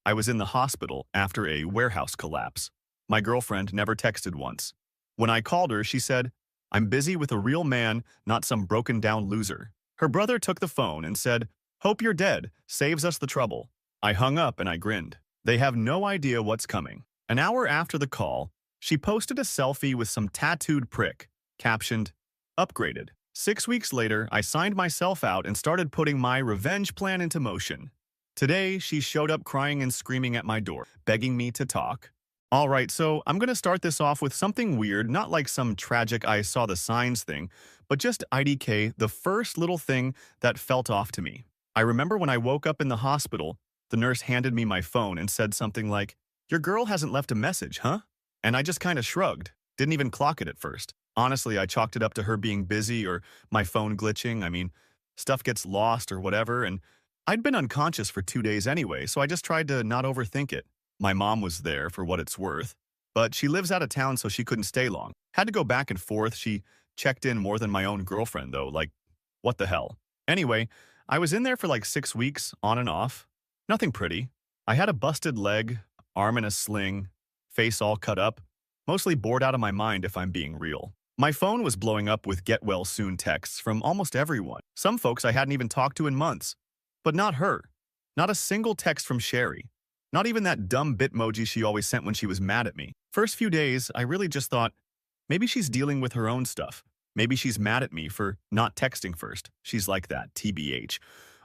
I was in the hospital after a warehouse collapse. My girlfriend never texted once. When I called her, she said, "I'm busy with a real man, not some broken down loser." Her brother took the phone and said, "Hope you're dead, saves us the trouble." I hung up and I grinned. They have no idea what's coming. An hour after the call, she posted a selfie with some tattooed prick, captioned, "Upgraded." 6 weeks later, I signed myself out and started putting my revenge plan into motion. Today, she showed up crying and screaming at my door, begging me to talk. Alright, so I'm gonna start this off with something weird, not like some tragic I saw the signs thing, but just IDK, the first little thing that felt off to me. I remember when I woke up in the hospital, the nurse handed me my phone and said something like, "Your girl hasn't left a message, huh?" And I just kinda shrugged, didn't even clock it at first. Honestly, I chalked it up to her being busy or my phone glitching. I mean, stuff gets lost or whatever, and I'd been unconscious for 2 days anyway, so I just tried to not overthink it. My mom was there for what it's worth, but she lives out of town so she couldn't stay long. Had to go back and forth. She checked in more than my own girlfriend though, like, what the hell. Anyway, I was in there for like 6 weeks, on and off. Nothing pretty. I had a busted leg, arm in a sling, face all cut up, mostly bored out of my mind if I'm being real. My phone was blowing up with get well soon texts from almost everyone. Some folks I hadn't even talked to in months. But not her. Not a single text from Sherry. Not even that dumb bitmoji she always sent when she was mad at me. First few days, I really just thought, maybe she's dealing with her own stuff. Maybe she's mad at me for not texting first. She's like that, TBH.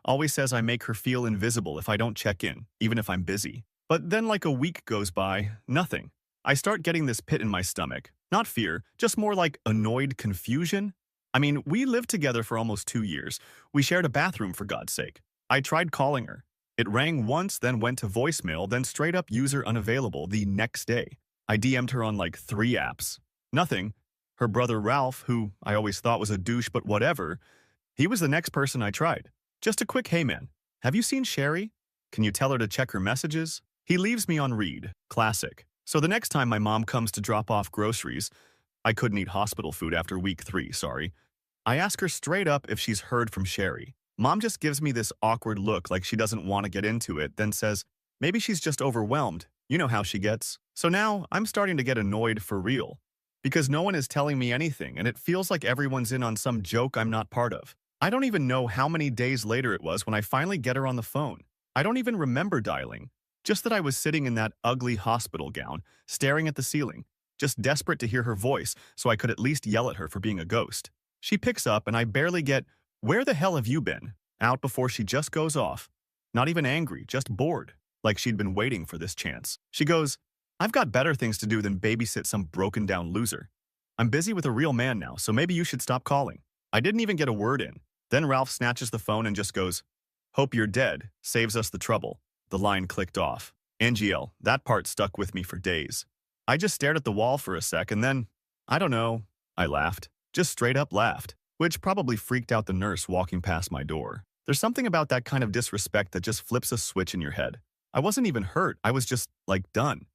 Always says I make her feel invisible if I don't check in, even if I'm busy. But then like a week goes by, nothing. I start getting this pit in my stomach. Not fear, just more like annoyed confusion. I mean, we lived together for almost 2 years. We shared a bathroom for God's sake. I tried calling her. It rang once, then went to voicemail, then straight up user unavailable the next day. I DM'd her on like 3 apps. Nothing. Her brother Ralph, who I always thought was a douche but whatever, he was the next person I tried. Just a quick "Hey man, have you seen Sherry? Can you tell her to check her messages?" He leaves me on read. Classic. So the next time my mom comes to drop off groceries, I couldn't eat hospital food after week 3, sorry. I ask her straight up if she's heard from Sherry. Mom just gives me this awkward look like she doesn't want to get into it, then says, maybe she's just overwhelmed. You know how she gets. So now I'm starting to get annoyed for real. Because no one is telling me anything, and it feels like everyone's in on some joke I'm not part of. I don't even know how many days later it was when I finally get her on the phone. I don't even remember dialing. Just that I was sitting in that ugly hospital gown, staring at the ceiling, just desperate to hear her voice so I could at least yell at her for being a ghost. She picks up and I barely get, "Where the hell have you been?" out before she just goes off. Not even angry, just bored, like she'd been waiting for this chance. She goes, "I've got better things to do than babysit some broken down loser. I'm busy with a real man now, so maybe you should stop calling." I didn't even get a word in. Then Ralph snatches the phone and just goes, "Hope you're dead, saves us the trouble." The line clicked off. NGL, that part stuck with me for days. I just stared at the wall for a sec and then, I don't know, I laughed. Just straight up laughed, which probably freaked out the nurse walking past my door. There's something about that kind of disrespect that just flips a switch in your head. I wasn't even hurt, I was just, like, done.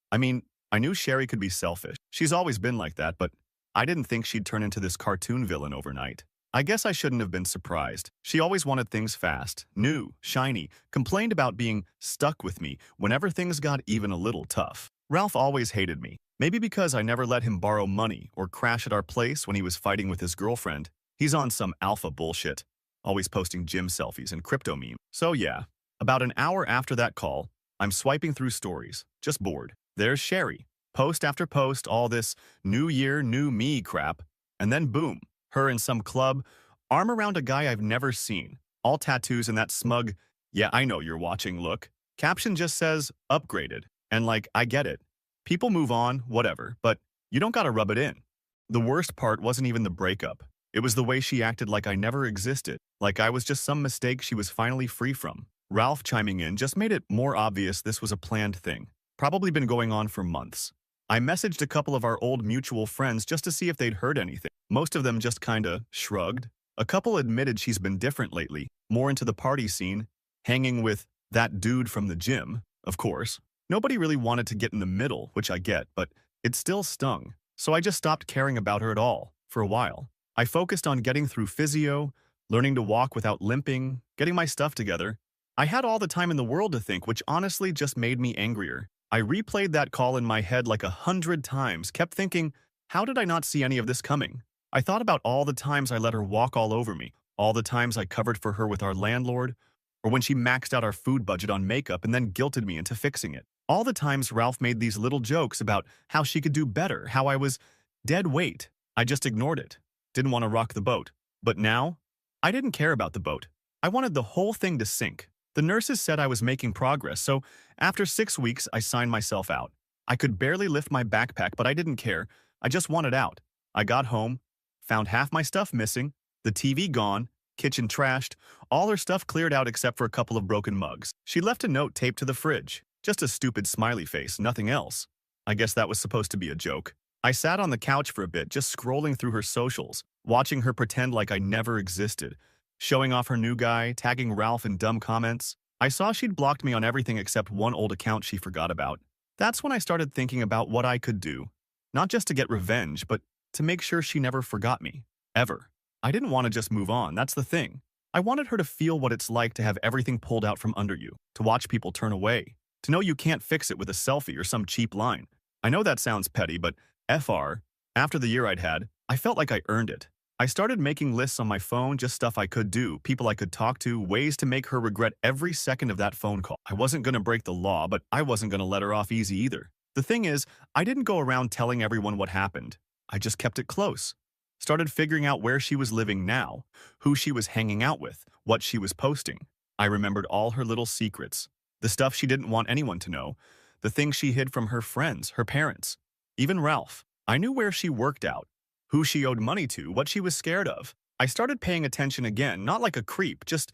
I mean, I knew Sherry could be selfish. She's always been like that, but I didn't think she'd turn into this cartoon villain overnight. I guess I shouldn't have been surprised. She always wanted things fast, new, shiny, complained about being stuck with me whenever things got even a little tough. Ralph always hated me. Maybe because I never let him borrow money or crash at our place when he was fighting with his girlfriend. He's on some alpha bullshit, always posting gym selfies and crypto memes. So yeah, about an hour after that call, I'm swiping through stories, just bored. There's Sherry. Post after post, all this new year, new me crap, and then boom. Her in some club, arm around a guy I've never seen, all tattoos and that smug, "Yeah, I know you're watching" look. Caption just says, "Upgraded." And like, I get it. People move on, whatever, but you don't gotta rub it in. The worst part wasn't even the breakup. It was the way she acted like I never existed, like I was just some mistake she was finally free from. Ralph chiming in just made it more obvious this was a planned thing. Probably been going on for months. I messaged a couple of our old mutual friends just to see if they'd heard anything. Most of them just kinda shrugged. A couple admitted she's been different lately, more into the party scene, hanging with that dude from the gym, of course. Nobody really wanted to get in the middle, which I get, but it still stung. So I just stopped caring about her at all, for a while. I focused on getting through physio, learning to walk without limping, getting my stuff together. I had all the time in the world to think, which honestly just made me angrier. I replayed that call in my head like 100 times, kept thinking, how did I not see any of this coming? I thought about all the times I let her walk all over me, all the times I covered for her with our landlord, or when she maxed out our food budget on makeup and then guilted me into fixing it. All the times Ralph made these little jokes about how she could do better, how I was dead weight. I just ignored it. Didn't want to rock the boat. But now, I didn't care about the boat. I wanted the whole thing to sink. The nurses said I was making progress, so after 6 weeks, I signed myself out. I could barely lift my backpack, but I didn't care. I just wanted out. I got home, found half my stuff missing, the TV gone, kitchen trashed, all her stuff cleared out except for a couple of broken mugs. She left a note taped to the fridge. Just a stupid smiley face, nothing else. I guess that was supposed to be a joke. I sat on the couch for a bit, just scrolling through her socials, watching her pretend like I never existed, showing off her new guy, tagging Ralph in dumb comments. I saw she'd blocked me on everything except one old account she forgot about. That's when I started thinking about what I could do. Not just to get revenge, but to make sure she never forgot me. Ever. I didn't want to just move on, that's the thing. I wanted her to feel what it's like to have everything pulled out from under you, to watch people turn away, to know you can't fix it with a selfie or some cheap line. I know that sounds petty, but FR, after the year I'd had, I felt like I earned it. I started making lists on my phone, just stuff I could do, people I could talk to, ways to make her regret every second of that phone call. I wasn't going to break the law, but I wasn't going to let her off easy either. The thing is, I didn't go around telling everyone what happened. I just kept it close. Started figuring out where she was living now, who she was hanging out with, what she was posting. I remembered all her little secrets, the stuff she didn't want anyone to know, the things she hid from her friends, her parents, even Ralph. I knew where she worked out, who she owed money to, what she was scared of. I started paying attention again, not like a creep, just,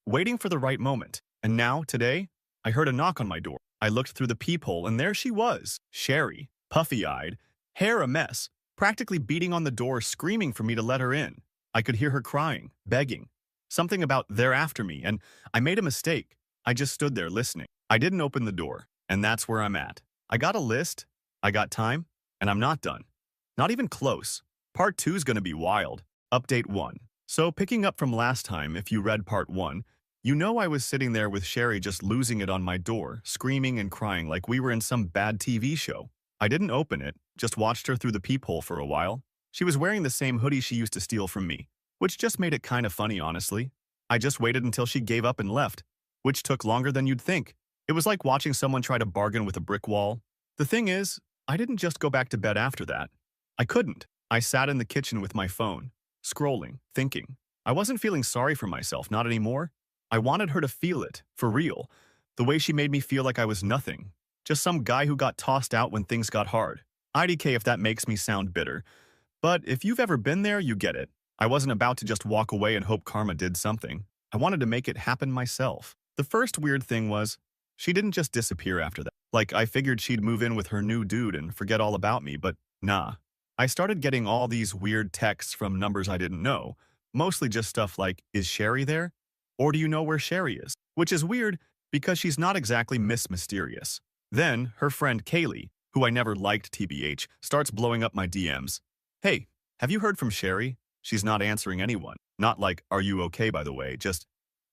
waiting for the right moment. And now, today, I heard a knock on my door. I looked through the peephole, and there she was, Sherry, puffy-eyed, hair a mess, practically beating on the door, screaming for me to let her in. I could hear her crying, begging. Something about they're after me, and I made a mistake. I just stood there listening. I didn't open the door, and that's where I'm at. I got a list, I got time, and I'm not done. Not even close. Part 2 is going to be wild. Update 1. So picking up from last time, if you read Part 1, you know I was sitting there with Sherry just losing it on my door, screaming and crying like we were in some bad TV show. I didn't open it, just watched her through the peephole for a while. She was wearing the same hoodie she used to steal from me, which just made it kind of funny, honestly. I just waited until she gave up and left, which took longer than you'd think. It was like watching someone try to bargain with a brick wall. The thing is, I didn't just go back to bed after that. I couldn't. I sat in the kitchen with my phone, scrolling, thinking. I wasn't feeling sorry for myself, not anymore. I wanted her to feel it, for real, the way she made me feel like I was nothing. Just some guy who got tossed out when things got hard. IDK if that makes me sound bitter. But if you've ever been there, you get it. I wasn't about to just walk away and hope karma did something. I wanted to make it happen myself. The first weird thing was, she didn't just disappear after that. Like, I figured she'd move in with her new dude and forget all about me, but nah. I started getting all these weird texts from numbers I didn't know, mostly just stuff like, is Sherry there? Or do you know where Sherry is? Which is weird because she's not exactly Miss Mysterious. Then, her friend Kaylee, who I never liked TBH, starts blowing up my DMs. Hey, have you heard from Sherry? She's not answering anyone. Not like, are you okay by the way, just,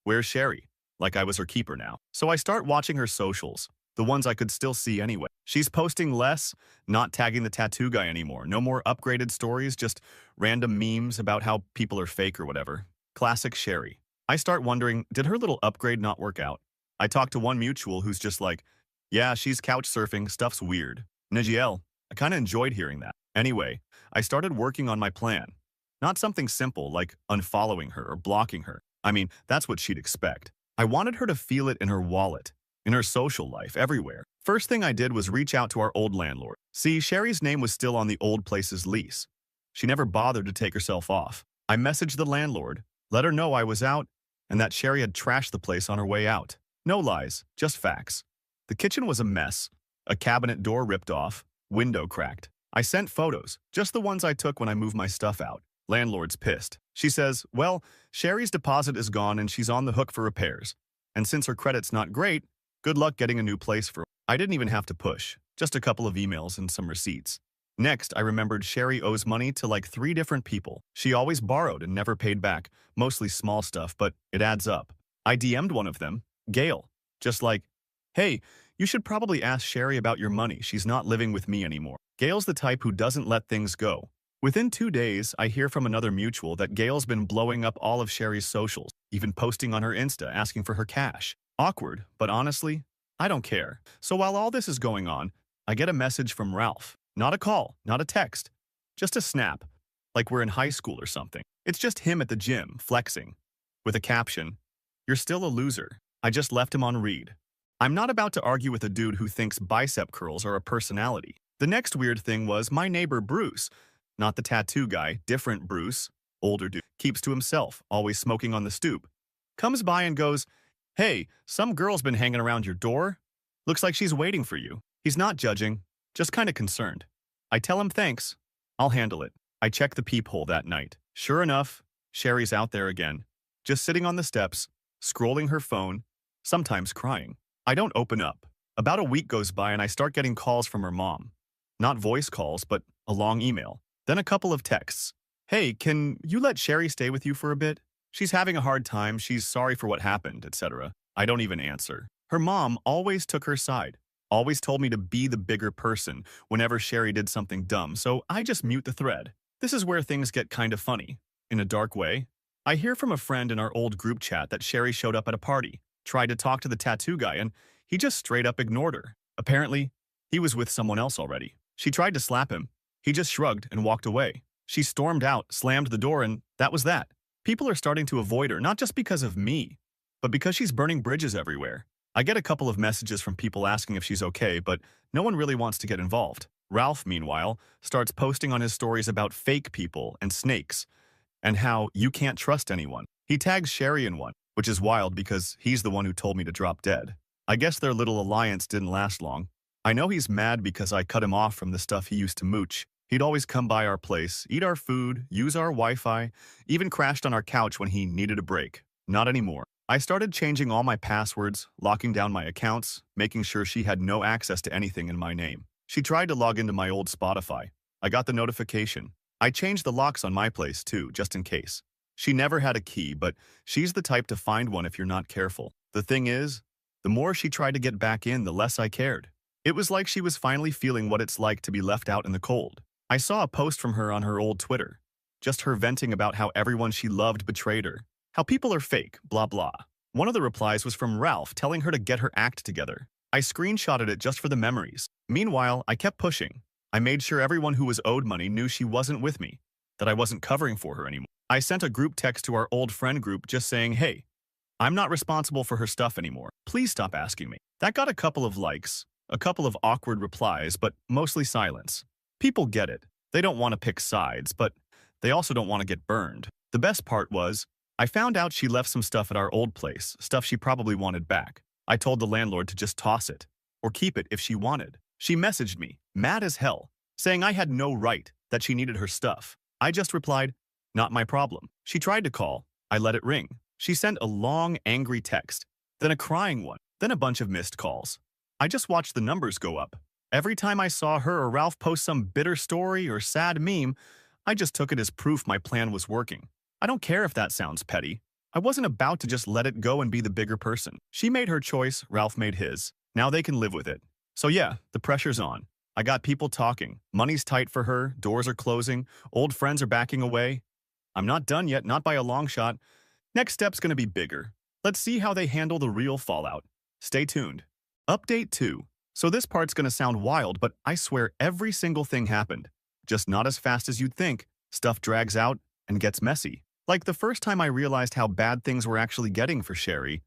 where's Sherry? Like I was her keeper now. So I start watching her socials, the ones I could still see anyway. She's posting less, not tagging the tattoo guy anymore. No more upgraded stories, just random memes about how people are fake or whatever. Classic Sherry. I start wondering, did her little upgrade not work out? I talked to one mutual who's just like, yeah, she's couch surfing, stuff's weird. Najiel, I kinda enjoyed hearing that. Anyway, I started working on my plan. Not something simple like unfollowing her or blocking her. I mean, that's what she'd expect. I wanted her to feel it in her wallet, in her social life, everywhere. First thing I did was reach out to our old landlord. See, Sherry's name was still on the old place's lease. She never bothered to take herself off. I messaged the landlord, let her know I was out, and that Sherry had trashed the place on her way out. No lies, just facts. The kitchen was a mess, a cabinet door ripped off, window cracked. I sent photos, just the ones I took when I moved my stuff out. Landlord's pissed. She says, well, Sherry's deposit is gone and she's on the hook for repairs. And since her credit's not great, good luck getting a new place for her. I didn't even have to push, just a couple of emails and some receipts. Next, I remembered Sherry owes money to like 3 different people. She always borrowed and never paid back, mostly small stuff, but it adds up. I DM'd one of them, Gail, just like, hey, you should probably ask Sherry about your money. She's not living with me anymore. Gail's the type who doesn't let things go. Within 2 days, I hear from another mutual that Gail's been blowing up all of Sherry's socials, even posting on her Insta asking for her cash. Awkward, but honestly, I don't care. So while all this is going on, I get a message from Ralph. Not a call, not a text, just a snap, like we're in high school or something. It's just him at the gym, flexing, with a caption, "You're still a loser." I just left him on read. I'm not about to argue with a dude who thinks bicep curls are a personality. The next weird thing was my neighbor Bruce, not the tattoo guy, different Bruce, older dude, keeps to himself, always smoking on the stoop, comes by and goes, "Hey, some girl's been hanging around your door. Looks like she's waiting for you." He's not judging, just kind of concerned. I tell him thanks. I'll handle it. I check the peephole that night. Sure enough, Sherry's out there again, just sitting on the steps, scrolling her phone, sometimes crying. I don't open up. About a week goes by and I start getting calls from her mom. Not voice calls, but a long email. Then a couple of texts. "Hey, can you let Sherry stay with you for a bit? She's having a hard time, she's sorry for what happened, etc." I don't even answer. Her mom always took her side. Always told me to be the bigger person whenever Sherry did something dumb, so I just mute the thread. This is where things get kind of funny. In a dark way, I hear from a friend in our old group chat that Sherry showed up at a party, tried to talk to the tattoo guy, and he just straight up ignored her. Apparently, he was with someone else already. She tried to slap him. He just shrugged and walked away. She stormed out, slammed the door, and that was that. People are starting to avoid her, not just because of me, but because she's burning bridges everywhere. I get a couple of messages from people asking if she's okay, but no one really wants to get involved. Ralph, meanwhile, starts posting on his stories about fake people and snakes, and how you can't trust anyone. He tags Sherry in one, which is wild because he's the one who told me to drop dead. I guess their little alliance didn't last long. I know he's mad because I cut him off from the stuff he used to mooch. He'd always come by our place, eat our food, use our Wi-Fi, even crashed on our couch when he needed a break. Not anymore. I started changing all my passwords, locking down my accounts, making sure she had no access to anything in my name. She tried to log into my old Spotify. I got the notification. I changed the locks on my place too, just in case. She never had a key, but she's the type to find one if you're not careful. The thing is, the more she tried to get back in, the less I cared. It was like she was finally feeling what it's like to be left out in the cold. I saw a post from her on her old Twitter, just her venting about how everyone she loved betrayed her. How people are fake, blah blah. One of the replies was from Ralph telling her to get her act together. I screenshotted it just for the memories. Meanwhile, I kept pushing. I made sure everyone who was owed money knew she wasn't with me, that I wasn't covering for her anymore. I sent a group text to our old friend group just saying, "Hey, I'm not responsible for her stuff anymore. Please stop asking me." That got a couple of likes, a couple of awkward replies, but mostly silence. People get it. They don't want to pick sides, but they also don't want to get burned. The best part was, I found out she left some stuff at our old place, stuff she probably wanted back. I told the landlord to just toss it, or keep it if she wanted. She messaged me, mad as hell, saying I had no right, that she needed her stuff. I just replied, "Not my problem." She tried to call. I let it ring. She sent a long, angry text, then a crying one, then a bunch of missed calls. I just watched the numbers go up. Every time I saw her or Ralph post some bitter story or sad meme, I just took it as proof my plan was working. I don't care if that sounds petty. I wasn't about to just let it go and be the bigger person. She made her choice, Ralph made his. Now they can live with it. So yeah, the pressure's on. I got people talking. Money's tight for her, doors are closing, old friends are backing away. I'm not done yet, not by a long shot. Next step's gonna be bigger. Let's see how they handle the real fallout. Stay tuned. Update 2. So this part's gonna sound wild, but I swear every single thing happened. Just not as fast as you'd think. Stuff drags out and gets messy. Like the first time I realized how bad things were actually getting for Sherry.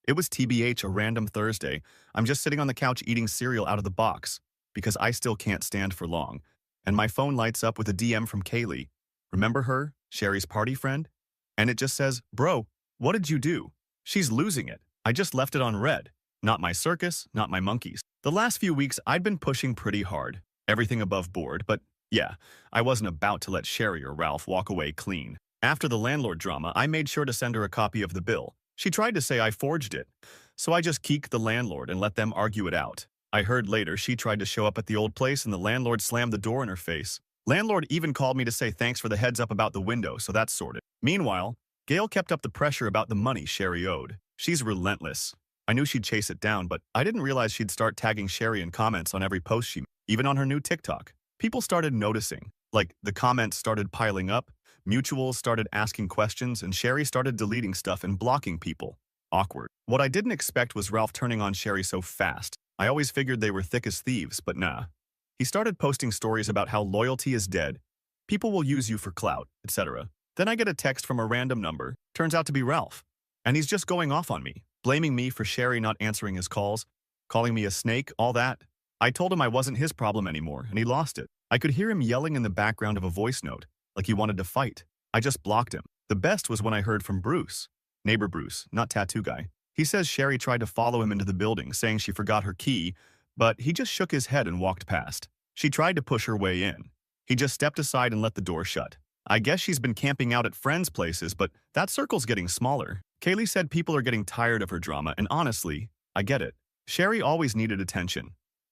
It was TBH a random Thursday. I'm just sitting on the couch eating cereal out of the box, because I still can't stand for long. And my phone lights up with a DM from Kaylee. Remember her? Sherry's party friend? And it just says, "Bro, what did you do?" She's losing it. I just left it on red. Not my circus, not my monkeys. The last few weeks I'd been pushing pretty hard. Everything above board, but yeah, I wasn't about to let Sherry or Ralph walk away clean. After the landlord drama, I made sure to send her a copy of the bill. She tried to say I forged it, so I just keeked the landlord and let them argue it out. I heard later she tried to show up at the old place and the landlord slammed the door in her face. Landlord even called me to say thanks for the heads up about the window, so that's sorted. Meanwhile, Gail kept up the pressure about the money Sherry owed. She's relentless. I knew she'd chase it down, but I didn't realize she'd start tagging Sherry in comments on every post she made, even on her new TikTok. People started noticing. Like, the comments started piling up, mutuals started asking questions, and Sherry started deleting stuff and blocking people. Awkward. What I didn't expect was Ralph turning on Sherry so fast. I always figured they were thick as thieves, but nah. He started posting stories about how loyalty is dead, people will use you for clout, etc. Then I get a text from a random number, turns out to be Ralph. And he's just going off on me, blaming me for Sherry not answering his calls, calling me a snake, all that. I told him I wasn't his problem anymore, and he lost it. I could hear him yelling in the background of a voice note, like he wanted to fight. I just blocked him. The best was when I heard from Bruce. Neighbor Bruce, not tattoo guy. He says Sherry tried to follow him into the building, saying she forgot her key, but he just shook his head and walked past. She tried to push her way in. He just stepped aside and let the door shut. I guess she's been camping out at friends' places, but that circle's getting smaller. Kaylee said people are getting tired of her drama, and honestly, I get it. Sherry always needed attention.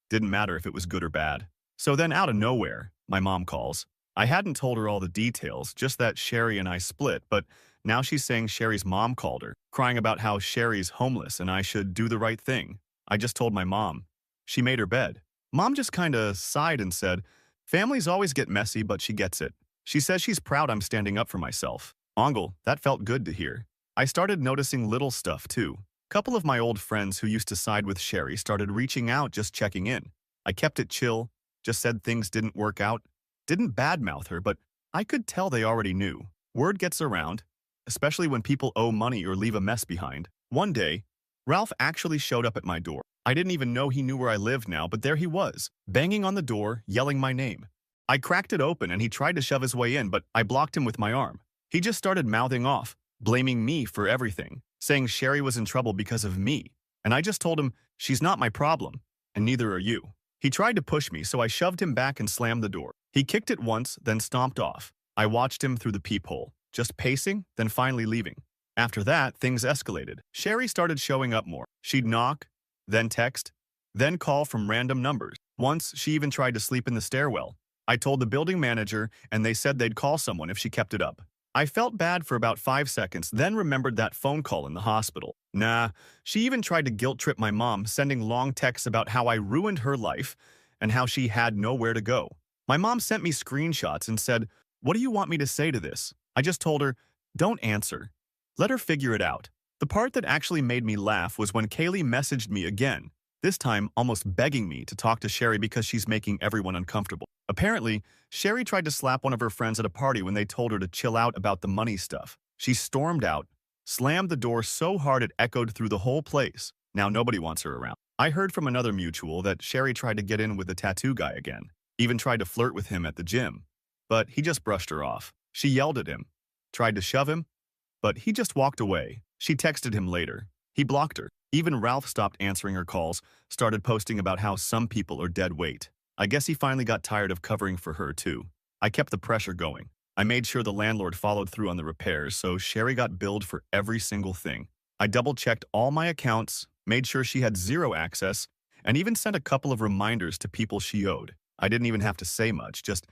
Didn't matter if it was good or bad. So then out of nowhere, my mom calls. I hadn't told her all the details, just that Sherry and I split, but now she's saying Sherry's mom called her, crying about how Sherry's homeless and I should do the right thing. I just told my mom. She made her bed. Mom just kinda sighed and said, families always get messy, but she gets it. She says she's proud I'm standing up for myself. Ongle, that felt good to hear. I started noticing little stuff too. Couple of my old friends who used to side with Sherry started reaching out, just checking in. I kept it chill, just said things didn't work out. Didn't badmouth her, but I could tell they already knew. Word gets around, especially when people owe money or leave a mess behind. One day, Ralph actually showed up at my door. I didn't even know he knew where I lived now, but there he was, banging on the door, yelling my name. I cracked it open and he tried to shove his way in, but I blocked him with my arm. He just started mouthing off, blaming me for everything, saying Sherry was in trouble because of me. And I just told him, she's not my problem, and neither are you. He tried to push me, so I shoved him back and slammed the door. He kicked it once, then stomped off. I watched him through the peephole, just pacing, then finally leaving. After that, things escalated. Sherry started showing up more. She'd knock, then text, then call from random numbers. Once, she even tried to sleep in the stairwell. I told the building manager, and they said they'd call someone if she kept it up. I felt bad for about 5 seconds, then remembered that phone call in the hospital. Nah, she even tried to guilt-trip my mom, sending long texts about how I ruined her life and how she had nowhere to go. My mom sent me screenshots and said, "What do you want me to say to this?" I just told her, "Don't answer. Let her figure it out." The part that actually made me laugh was when Kaylee messaged me again, this time almost begging me to talk to Sherry because she's making everyone uncomfortable. Apparently, Sherry tried to slap one of her friends at a party when they told her to chill out about the money stuff. She stormed out, slammed the door so hard it echoed through the whole place. Now nobody wants her around. I heard from another mutual that Sherry tried to get in with the tattoo guy again, even tried to flirt with him at the gym. But he just brushed her off. She yelled at him, tried to shove him, but he just walked away. She texted him later. He blocked her. Even Ralph stopped answering her calls, started posting about how some people are dead weight. I guess he finally got tired of covering for her too. I kept the pressure going. I made sure the landlord followed through on the repairs, so Sherry got billed for every single thing. I double-checked all my accounts, made sure she had zero access, and even sent a couple of reminders to people she owed. I didn't even have to say much, just,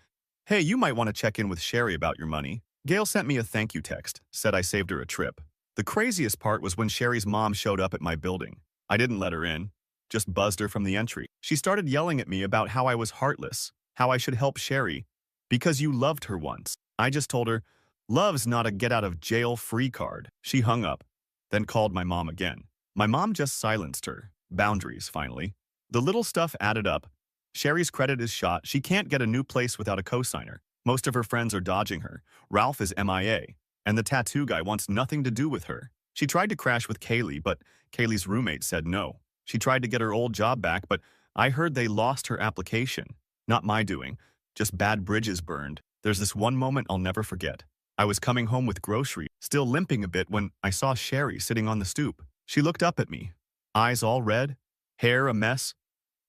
"Hey, you might want to check in with Sherry about your money." Gail sent me a thank you text, said I saved her a trip. The craziest part was when Sherry's mom showed up at my building. I didn't let her in, just buzzed her from the entry. She started yelling at me about how I was heartless, how I should help Sherry, because you loved her once. I just told her, love's not a get-out-of-jail-free card. She hung up, then called my mom again. My mom just silenced her. Boundaries, finally. The little stuff added up. Sherry's credit is shot. She can't get a new place without a cosigner. Most of her friends are dodging her. Ralph is MIA. And the tattoo guy wants nothing to do with her. She tried to crash with Kaylee, but Kaylee's roommate said no. She tried to get her old job back, but I heard they lost her application. Not my doing, just bad bridges burned. There's this one moment I'll never forget. I was coming home with groceries, still limping a bit when I saw Sherry sitting on the stoop. She looked up at me, eyes all red, hair a mess,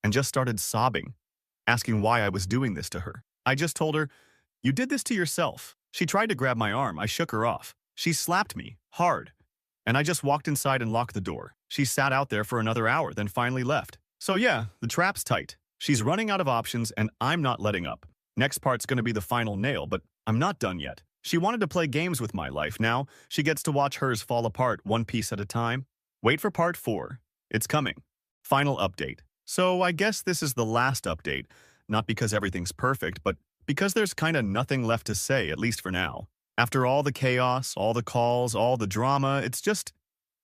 and just started sobbing, asking why I was doing this to her. I just told her, "You did this to yourself." She tried to grab my arm. I shook her off. She slapped me, hard, and I just walked inside and locked the door. She sat out there for another hour, then finally left. So yeah, the trap's tight. She's running out of options, and I'm not letting up. Next part's gonna be the final nail, but I'm not done yet. She wanted to play games with my life. Now she gets to watch hers fall apart one piece at a time. Wait for part 4. It's coming. Final update. So I guess this is the last update, not because everything's perfect, but because there's kinda nothing left to say, at least for now. After all the chaos, all the calls, all the drama, it's just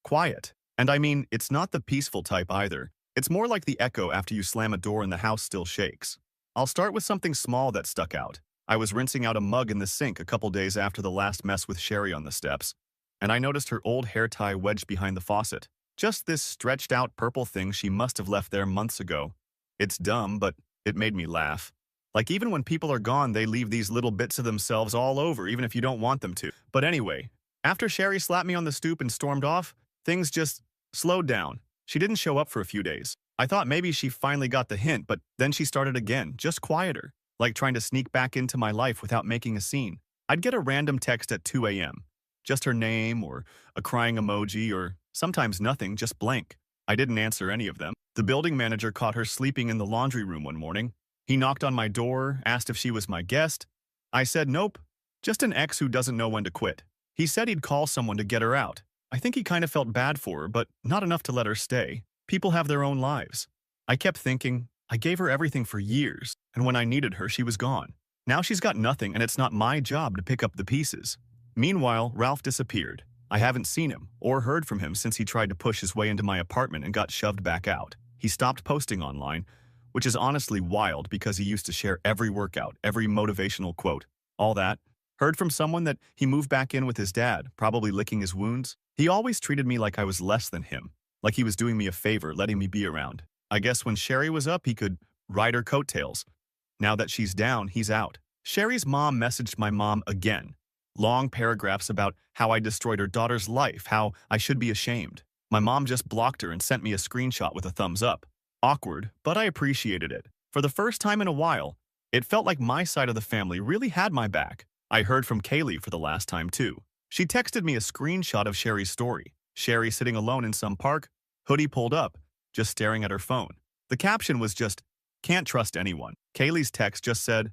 quiet. And I mean, it's not the peaceful type either. It's more like the echo after you slam a door and the house still shakes. I'll start with something small that stuck out. I was rinsing out a mug in the sink a couple days after the last mess with Sherry on the steps, and I noticed her old hair tie wedged behind the faucet. Just this stretched out purple thing she must have left there months ago. It's dumb, but it made me laugh. Like even when people are gone, they leave these little bits of themselves all over, even if you don't want them to. But anyway, after Sherry slapped me on the stoop and stormed off, things just slowed down. She didn't show up for a few days. I thought maybe she finally got the hint, but then she started again, just quieter, like trying to sneak back into my life without making a scene. I'd get a random text at 2 a.m., just her name or a crying emoji or sometimes nothing, just blank. I didn't answer any of them. The building manager caught her sleeping in the laundry room one morning. He knocked on my door, asked if she was my guest. I said nope, just an ex who doesn't know when to quit. He said he'd call someone to get her out. I think he kind of felt bad for her, but not enough to let her stay. People have their own lives. I kept thinking, I gave her everything for years, and when I needed her, she was gone. Now she's got nothing, and it's not my job to pick up the pieces. Meanwhile, Ralph disappeared. I haven't seen him or heard from him since he tried to push his way into my apartment and got shoved back out. He stopped posting online, which is honestly wild because he used to share every workout, every motivational quote, all that. Heard from someone that he moved back in with his dad, probably licking his wounds. He always treated me like I was less than him, like he was doing me a favor, letting me be around. I guess when Sherry was up, he could ride her coattails. Now that she's down, he's out. Sherry's mom messaged my mom again. Long paragraphs about how I destroyed her daughter's life, how I should be ashamed. My mom just blocked her and sent me a screenshot with a thumbs up. Awkward, but I appreciated it. For the first time in a while, it felt like my side of the family really had my back. I heard from Kaylee for the last time too. She texted me a screenshot of Sherry's story. Sherry sitting alone in some park, hoodie pulled up, just staring at her phone. The caption was just, "Can't trust anyone." Kaylee's text just said,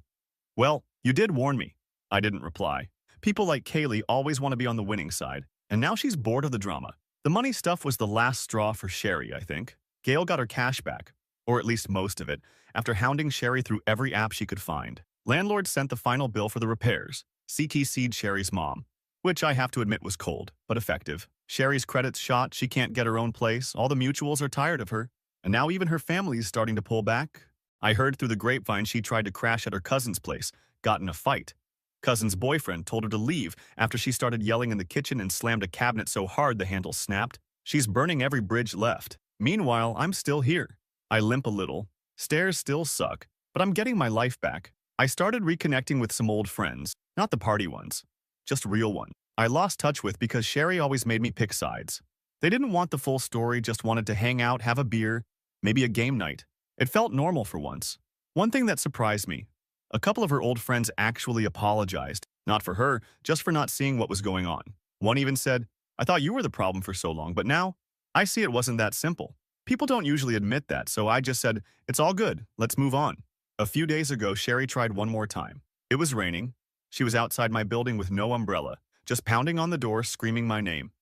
"Well, you did warn me." I didn't reply. People like Kaylee always want to be on the winning side, and now she's bored of the drama. The money stuff was the last straw for Sherry, I think. Gail got her cash back, or at least most of it, after hounding Sherry through every app she could find. Landlord sent the final bill for the repairs. CTC'd Sherry's mom, which I have to admit was cold, but effective. Sherry's credit's shot, she can't get her own place, all the mutuals are tired of her, and now even her family's starting to pull back. I heard through the grapevine she tried to crash at her cousin's place, got in a fight. Cousin's boyfriend told her to leave after she started yelling in the kitchen and slammed a cabinet so hard the handle snapped. She's burning every bridge left. Meanwhile, I'm still here. I limp a little. Stairs still suck, but I'm getting my life back. I started reconnecting with some old friends, not the party ones, just real ones. I lost touch with because Sherry always made me pick sides. They didn't want the full story, just wanted to hang out, have a beer, maybe a game night. It felt normal for once. One thing that surprised me, a couple of her old friends actually apologized, not for her, just for not seeing what was going on. One even said, "I thought you were the problem for so long, but now I see it wasn't that simple." People don't usually admit that, so I just said, "It's all good, let's move on." A few days ago, Sherry tried one more time. It was raining. She was outside my building with no umbrella, just pounding on the door, screaming my name.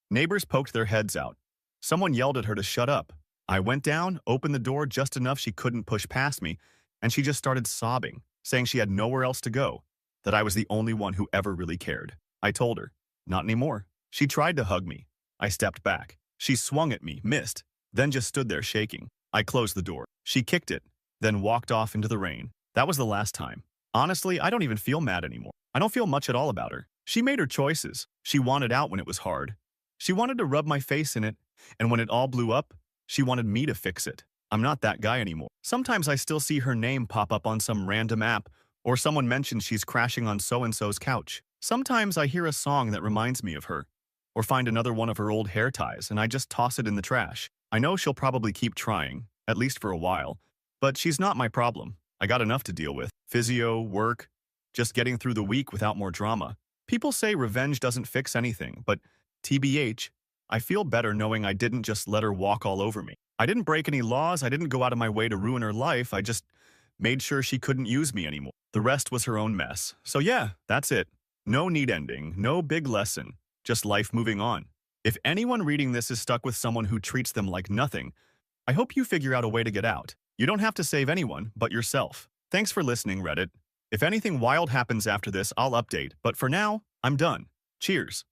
Neighbors poked their heads out. Someone yelled at her to shut up. I went down, opened the door just enough she couldn't push past me, and she just started sobbing, saying she had nowhere else to go, that I was the only one who ever really cared. I told her, not anymore. She tried to hug me. I stepped back. She swung at me, missed, then just stood there shaking. I closed the door. She kicked it, then walked off into the rain. That was the last time. Honestly, I don't even feel mad anymore. I don't feel much at all about her. She made her choices. She wanted out when it was hard. She wanted to rub my face in it, and when it all blew up, she wanted me to fix it. I'm not that guy anymore. Sometimes I still see her name pop up on some random app, or someone mentions she's crashing on so-and-so's couch. Sometimes I hear a song that reminds me of her, or find another one of her old hair ties, and I just toss it in the trash. I know she'll probably keep trying, at least for a while, but she's not my problem. I got enough to deal with. Physio, work, just getting through the week without more drama. People say revenge doesn't fix anything, but TBH, I feel better knowing I didn't just let her walk all over me. I didn't break any laws, I didn't go out of my way to ruin her life, I just made sure she couldn't use me anymore. The rest was her own mess. So yeah, that's it. No neat ending, no big lesson, just life moving on. If anyone reading this is stuck with someone who treats them like nothing, I hope you figure out a way to get out. You don't have to save anyone but yourself. Thanks for listening, Reddit. If anything wild happens after this, I'll update, but for now, I'm done. Cheers.